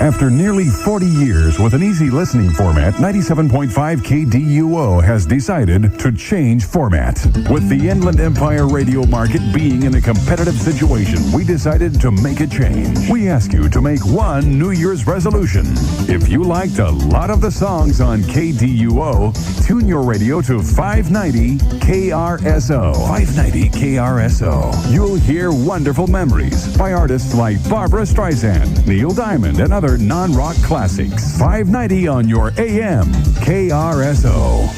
After nearly 40 years with an easy listening format, 97.5 KDUO has decided to change format. With the Inland Empire radio market being in a competitive situation, we decided to make a change. We ask you to make one New Year's resolution. If you liked a lot of the songs on KDUO, tune your radio to 590 KRSO. 590 KRSO. You'll hear wonderful memories by artists like Barbara Streisand, Neil Diamond, and other non-rock classics. 590 on your AM KRSO.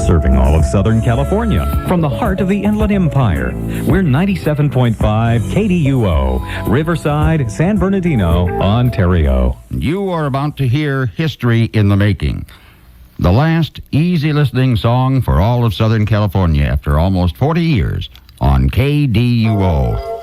Serving all of Southern California from the heart of the Inland Empire. We're 97.5 KDUO, Riverside, San Bernardino, Ontario. You are about to hear history in the making. The last easy listening song for all of Southern California after almost 40 years on KDUO.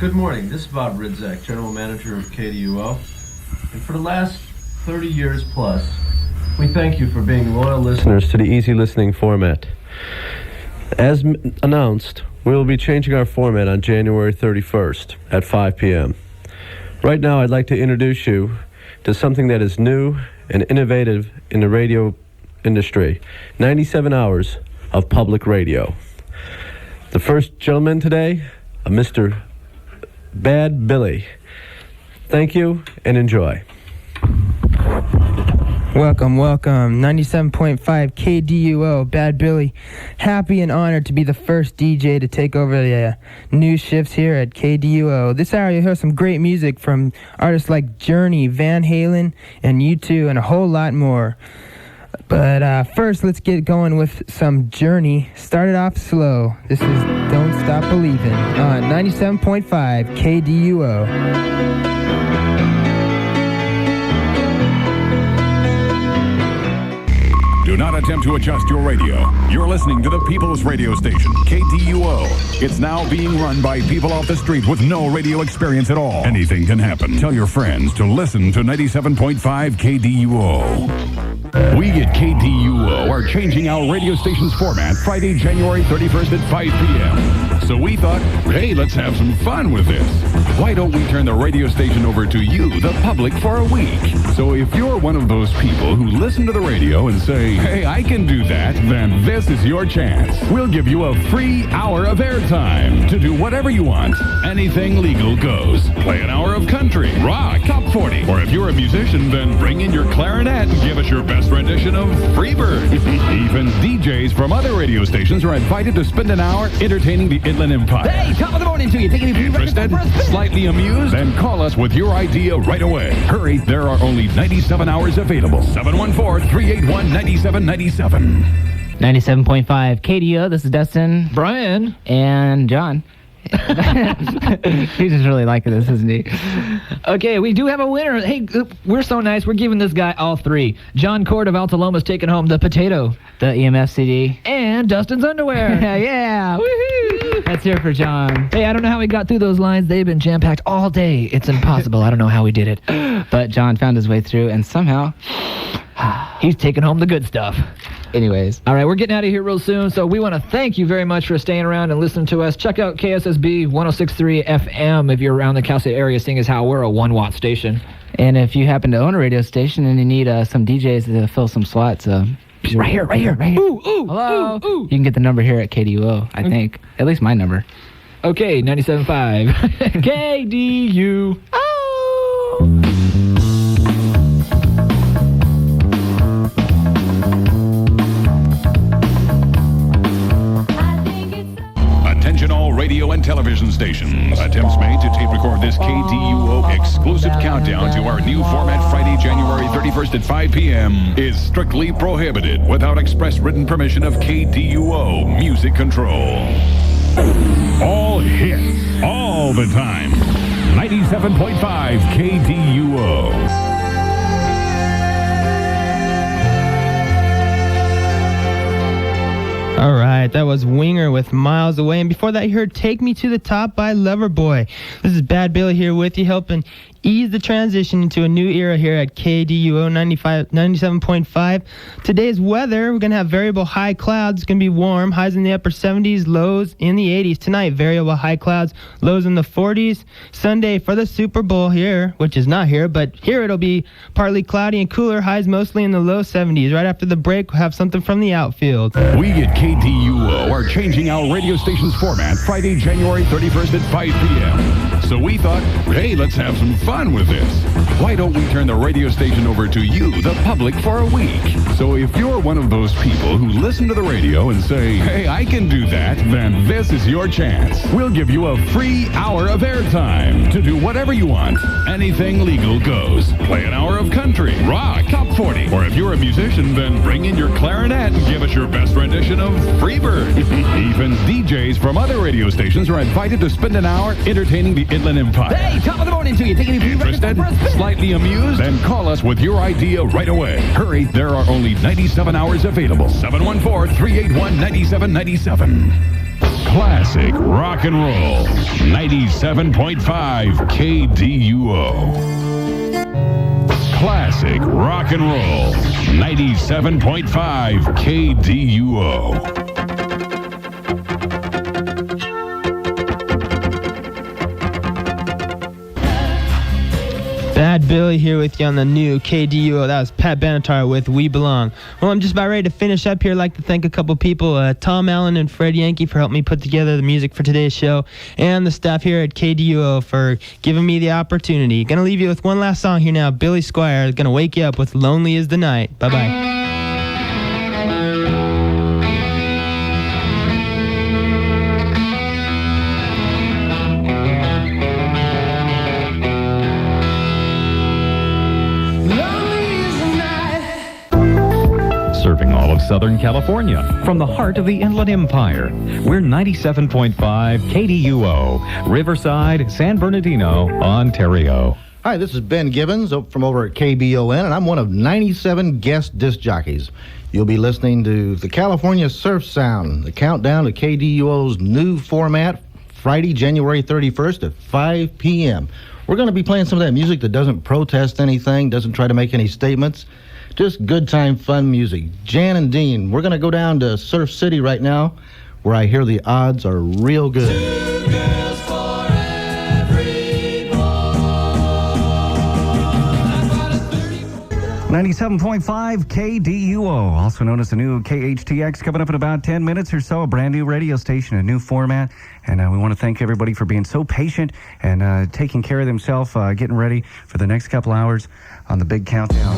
Good morning, this is Bob Ridzak, General Manager of KDUO. And for the last 30 years plus, we thank you for being loyal listeners to the easy listening format. As announced, we will be changing our format on January 31st at 5 p.m. Right now, I'd like to introduce you to something that is new and innovative in the radio industry. 97 hours of public radio. The first gentleman today, Mr. Bad Billy. Thank you and enjoy. Welcome. 97.5 KDUO, Bad Billy. Happy and honored to be the first DJ to take over the news shifts here at KDUO. This hour you'll hear some great music from artists like Journey, Van Halen, and U2, and a whole lot more. But first, let's get going with some Journey. Started off slow. This is Don't Stop Believin' on 97.5 KDUO. Do not attempt to adjust your radio. You're listening to the People's Radio Station, KDUO. It's now being run by people off the street with no radio experience at all. Anything can happen. Tell your friends to listen to 97.5 KDUO. We at KDUO are changing our radio station's format Friday, January 31st at 5 p.m. So we thought, hey, let's have some fun with this. Why don't we turn the radio station over to you, the public, for a week? So if you're one of those people who listen to the radio and say, hey, I can do that, then this is your chance. We'll give you a free hour of airtime to do whatever you want. Anything legal goes. Play an hour of country, rock, top 40. Or if you're a musician, then bring in your clarinet and give us your best rendition of Freebird. Even DJs from other radio stations are invited to spend an hour entertaining the Inland Empire. Hey, top of the morning to you. Taking you Interested? Slightly amused? Then call us with your idea right away. Hurry, there are only 97 hours available. 714-381-9797. 97.5 KDO. This is Dustin, Brian, and John. He's just really liking this, isn't he? Okay, we do have a winner. Hey, we're so nice. We're giving this guy all three. John Cord of Altaloma's taking home the potato, the EMF CD, and Dustin's underwear. Yeah, woohoo! Let's hear it for John. Hey, I don't know how we got through those lines. They've been jam-packed all day. It's impossible. I don't know how we did it. But John found his way through, and somehow he's taking home the good stuff. Anyways, all right, we're getting out of here real soon, so we want to thank you very much for staying around and listening to us. Check out KSSB 106.3 FM if you're around the Cal State area, seeing as how we're a 1-watt station. And if you happen to own a radio station and you need some DJs to fill some slots, right here. Ooh, hello. Ooh. You can get the number here at KDUO, I think. At least my number. Okay, 97.5 KDUO. Attention all radio and television stations. Attempts made to tape record this KDUO exclusive countdown to our new format Friday, January 31st at 5 p.m. is strictly prohibited without express written permission of KDUO Music Control. All hits, all the time. 97.5 KDUO. All right, that was Winger with Miles Away. And before that, you heard Take Me to the Top by Loverboy. This is Bad Billy here with you, helping ease the transition into a new era here at KDUO 97.5. Today's weather, we're going to have variable high clouds. It's going to be warm. Highs in the upper 70s, lows in the 80s. Tonight, variable high clouds, lows in the 40s. Sunday for the Super Bowl here, which is not here, but here it'll be partly cloudy and cooler. Highs mostly in the low 70s. Right after the break, we'll have something from the outfield. We at KDUO are changing our radio station's format Friday, January 31st at 5 p.m. So we thought, hey, let's have some fun with this. Why don't we turn the radio station over to you, the public, for a week? So if you're one of those people who listen to the radio and say, hey, I can do that, then this is your chance. We'll give you a free hour of airtime to do whatever you want. Anything legal goes. Play an hour of country, rock, top 40. Or if you're a musician, then bring in your clarinet and give us your best rendition of Freebird. Even DJs from other radio stations are invited to spend an hour entertaining the Inland Empire. Hey, top of the morning to you. Taking you Interested? Slightly amused? Then call us with your idea right away. Hurry, there are only 97 hours available. 714-381-9797. Classic rock and roll. 97.5 KDUO. Classic rock and roll. 97.5 KDUO. Bad Billy here with you on the new KDUO. That was Pat Benatar with We Belong. Well, I'm just about ready to finish up here. I'd like to thank a couple people, Tom Allen and Fred Yankee, for helping me put together the music for today's show, and the staff here at KDUO for giving me the opportunity. Gonna leave you with one last song here now. Billy Squire is gonna wake you up with Lonely Is the Night. Bye-bye. of Southern California, from the heart of the Inland Empire. We're 97.5 KDUO, Riverside, San Bernardino, Ontario. Hi, this is Ben Gibbons from over at KBON, and I'm one of 97 guest disc jockeys. You'll be listening to the California Surf Sound, the countdown to KDUO's new format, Friday, January 31st at 5 p.m. We're going to be playing some of that music that doesn't protest anything, doesn't try to make any statements, just good time, fun music. Jan and Dean, we're going to go down to Surf City right now, where I hear the odds are real good. 97.5 KDUO, also known as the new KHTX, coming up in about 10 minutes or so, a brand new radio station, a new format. And we want to thank everybody for being so patient and taking care of themselves, getting ready for the next couple hours on the big countdown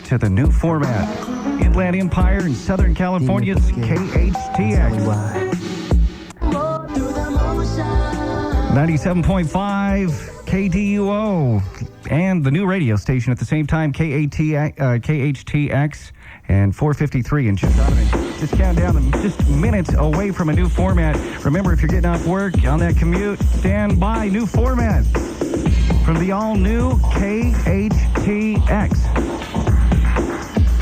to the new format. Inland Empire in Southern California's KHTX. 97.5 KDUO and the new radio station at the same time, KHTX and 453 in Chicago. Just count down just minutes away from a new format. Remember, if you're getting off work on that commute, stand by. New format from the all-new KHTX.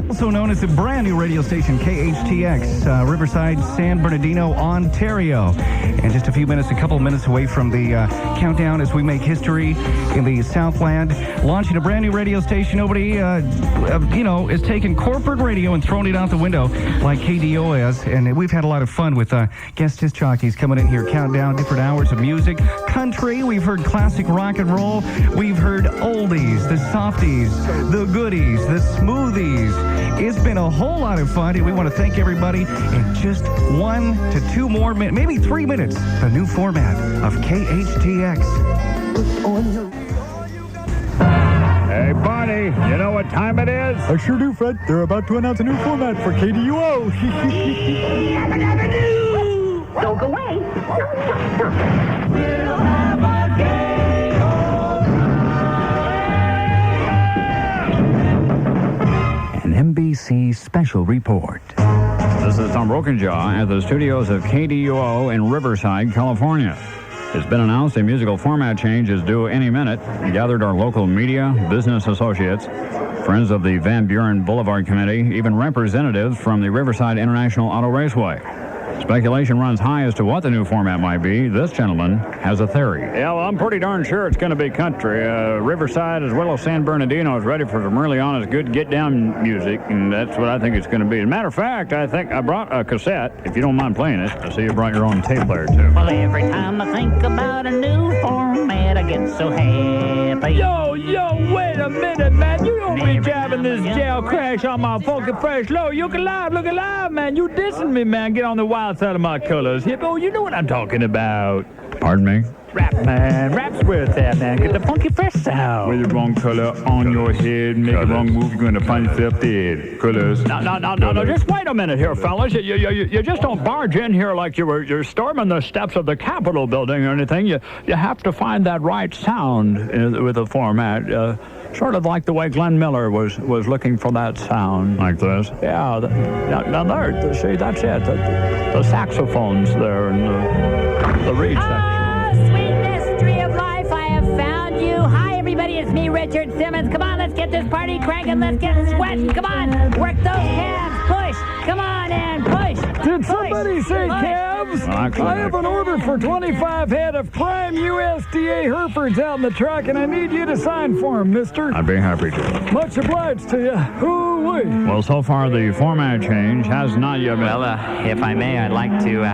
Also known as the brand new radio station, KHTX, Riverside, San Bernardino, Ontario. And just a couple of minutes away from the countdown as we make history in the Southland, launching a brand new radio station. Nobody, is taking corporate radio and throwing it out the window like KDO is. And we've had a lot of fun with guest disc jockeys coming in here, counting down different hours of music. Country, we've heard classic rock and roll. We've heard oldies, the softies, the goodies, the smoothies. It's been a whole lot of fun, and we want to thank everybody. In just 1 to 2 more minutes, maybe 3 minutes, the new format of KHTX. Hey, Barney, you know what time it is? I sure do, Fred. They're about to announce a new format for KDUO. Don't go away. We'll have a game. An NBC special report. This is Tom Brokenjaw at the studios of KDUO in Riverside, California. It's been announced a musical format change is due any minute. We gathered our local media, business associates, friends of the Van Buren Boulevard Committee, even representatives from the Riverside International Auto Raceway. Speculation runs high as to what the new format might be. This gentleman has a theory. Yeah, well, I'm pretty darn sure it's going to be country. Riverside as well as San Bernardino is ready for some really honest, good get-down music, and that's what I think it's going to be. As a matter of fact, I think I brought a cassette, if you don't mind playing it. I see you brought your own tape player, too. Well, every time I think about a new format, I get so happy. Yo, wait a minute, man. You don't be jabbing this jail crash on my funky fresh low. Look alive, man. You dissing me, man. Get on the wild side of my colors. Hippo, you know what I'm talking about. Pardon me? Rap, man. Rap's where it's at, man. Get the funky fresh sound. With the wrong color on your head, make a wrong move, you're going to find yourself dead. Colors. No. Just wait a minute here, fellas. You just don't barge in here like you're storming the steps of the Capitol building or anything. You have to find that right sound with the format. Sort of like the way Glenn Miller was looking for that sound. Like this? Yeah. Down there. See, that's it. The saxophones there and the reed section. Sweet mystery of life, I have found you. Hi, everybody. It's me, Richard Simmons. Come on, let's get this party cranking. Let's get sweating. Come on. Work those calves. Push. Come on and push. Did somebody say calves? I have an order for 25 head of prime USDA Herefords out in the truck, and I need you to sign for them, mister. I'd be happy to. Much obliged to you. Hoo-wee. Well, so far the format change has not yet been... Well, if I may, I'd like to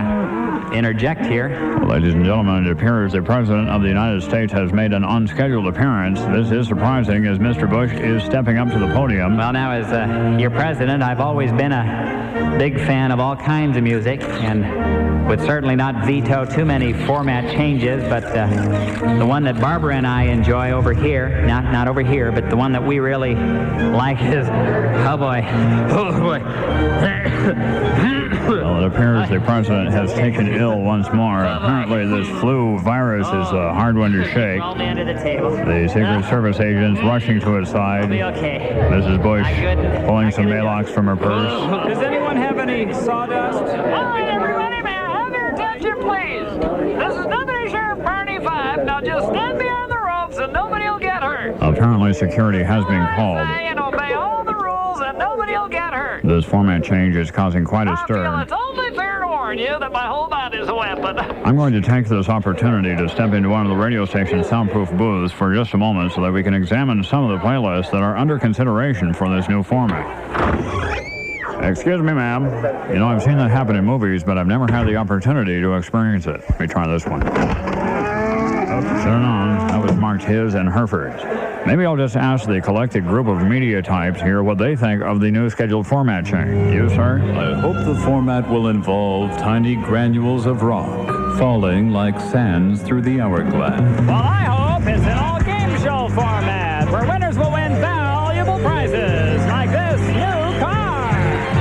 interject here. Well, ladies and gentlemen, it appears the President of the United States has made an unscheduled appearance. This is surprising as Mr. Bush is stepping up to the podium. Well, now, as your president, I've always been a big fan of all kinds of music, and with would certainly not veto too many format changes, but the one that Barbara and I enjoy over here, not over here, but the one that we really like is, oh boy. Well, it appears the president has taken ill once more. Apparently, this flu virus is a hard one to shake. Roll me under the table. The Secret Service agents rushing to his side. I'll be okay. Mrs. Bush pulling some Maalox from her purse. Does anyone have any sawdust? All right, everybody, may I have your attention, please? This is Deputy Sheriff Barney 5. Now just stand behind the ropes and nobody will get hurt. Apparently, security has been called. And obey all the rules and nobody will get hurt. This format change is causing quite a I feel stir. it's only fair to warn you that my whole body is a weapon. I'm going to take this opportunity to step into one of the radio station's soundproof booths for just a moment so that we can examine some of the playlists that are under consideration for this new format. Excuse me, ma'am. You know, I've seen that happen in movies, but I've never had the opportunity to experience it. Let me try this one. Turn on. That was marked his and Hereford's. Maybe I'll just ask the collected group of media types here what they think of the new scheduled format change. You, sir? I hope the format will involve tiny granules of rock falling like sands through the hourglass. Well, I hope it's an all-game show format where winners will win valuable prizes like this new car.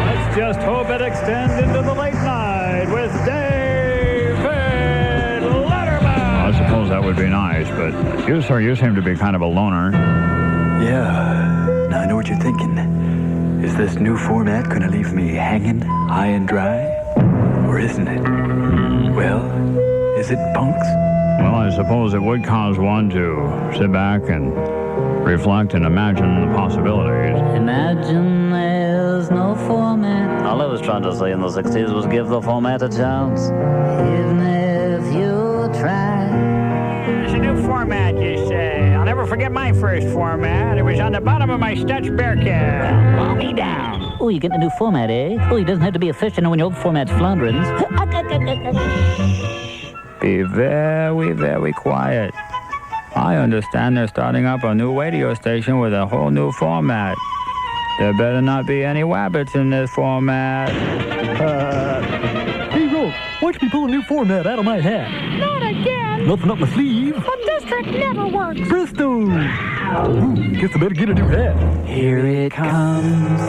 Let's just hope it extends into the late night with David Letterman. I suppose that would be nice, but you, sir, you seem to be kind of a loner. Yeah, now I know what you're thinking. Is this new format going to leave me hanging high and dry? Or isn't it? Well, is it bunks? Well, I suppose it would cause one to sit back and reflect and imagine the possibilities. Imagine there's no format. All I was trying to say in the 60s was give the format a chance. Even if you try. It's a new format, you say. I'll never forget my first format. It was on the bottom of my Stutz Bearcat. Calm me down. Oh, you getting a new format, eh? Oh, it doesn't have to be efficient when your old format's floundering. Be very, very quiet. I understand they're starting up a new radio station with a whole new format. There better not be any wabbits in this format. Hey, Roll, watch me pull a new format out of my hat. Not again. Nothing up my sleeve. But this trick never works. Presto! Ooh, guess I better get a new hat. Here it comes,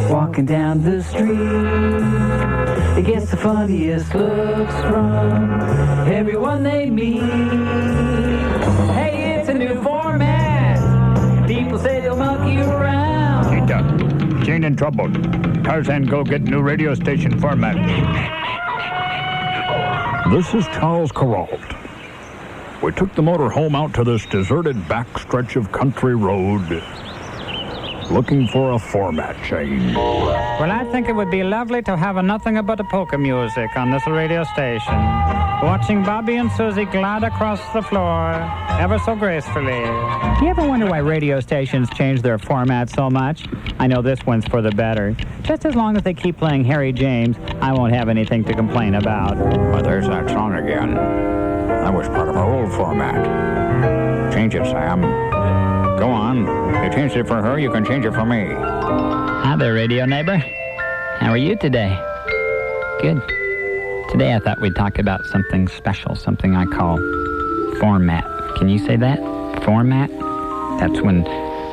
walking down the street. It gets the funniest looks from everyone they meet. Hey, it's a new format. People say they'll monkey around. Cheetah, Jane in trouble. Tarzan, go get new radio station format. This is Charles Carrault. We took the motor home out to this deserted backstretch of country road, looking for a format change. Well, I think it would be lovely to have a nothing but a polka music on this radio station. Watching Bobby and Susie glide across the floor ever so gracefully. Do you ever wonder why radio stations change their format so much? I know this one's for the better. Just as long as they keep playing Harry James, I won't have anything to complain about. Well, there's that song again. That was part of our old format. Change it, Sam. Go on. You changed it for her, you can change it for me. Hi there, radio neighbor. How are you today? Good. Today I thought we'd talk about something special, something I call format. Can you say that? Format? That's when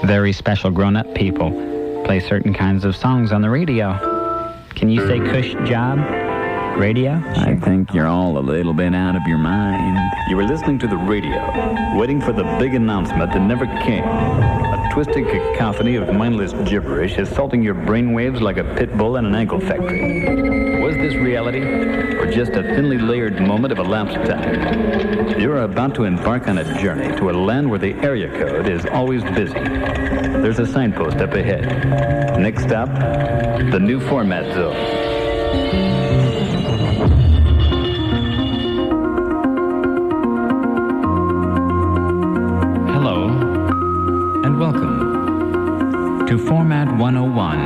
very special grown-up people play certain kinds of songs on the radio. Can you say cush job? Radio? I think you're all a little bit out of your mind. You were listening to the radio, waiting for the big announcement that never came. A twisted cacophony of mindless gibberish assaulting your brainwaves like a pit bull in an ankle factory. Was this reality, or just a thinly layered moment of elapsed time? You're about to embark on a journey to a land where the area code is always busy. There's a signpost up ahead. Next stop, the new format zone. Welcome to Format 101,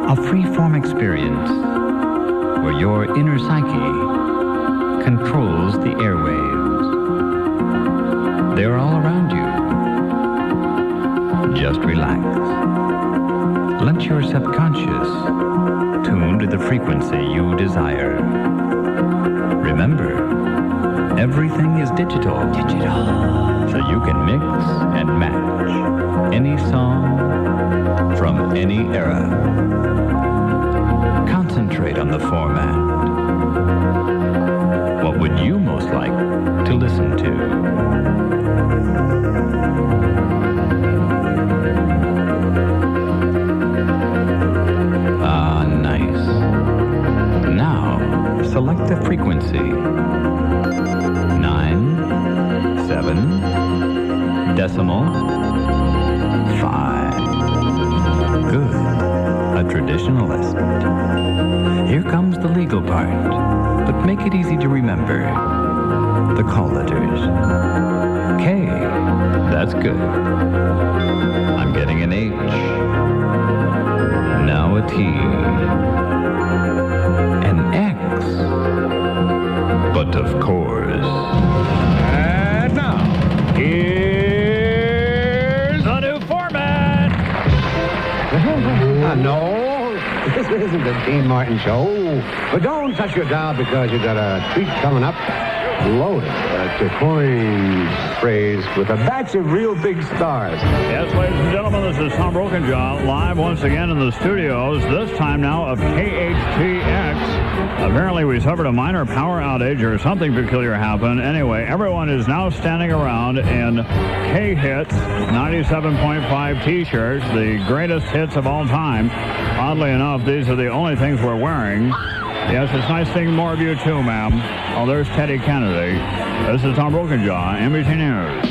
a free-form experience where your inner psyche controls the airwaves. They're all around you. Just relax. Let your subconscious tuned to the frequency you desire. Remember, everything is digital. So you can mix and match any song from any era. Concentrate on the format. What would you most like to listen to? Ah, nice. Now, select the frequency. 9/7 decimal 5. Good. A traditionalist. Here comes the legal part, but make it easy to remember. The call letters. K. That's good. I'm getting an H. Now a T. An X. But of course. And now, here's a new format. No, this isn't the Dean Martin show. But don't touch your dial because you got a treat coming up. Loaded, to coin phrase, with a batch of real big stars. Yes, ladies and gentlemen, this is Tom Brokenjaw, live once again in the studios, this time now of KHTX. Apparently we suffered a minor power outage or something peculiar happened. Anyway, everyone is now standing around in K-Hits 97.5 t-shirts, the greatest hits of all time. Oddly enough, these are the only things we're wearing. Yes, it's nice seeing more of you too, ma'am. Oh, there's Teddy Kennedy. This is Tom Brokenjaw, NBC News.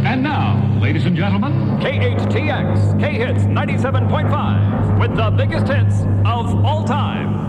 And now, ladies and gentlemen, KHTX, K-Hits 97.5, with the biggest hits of all time.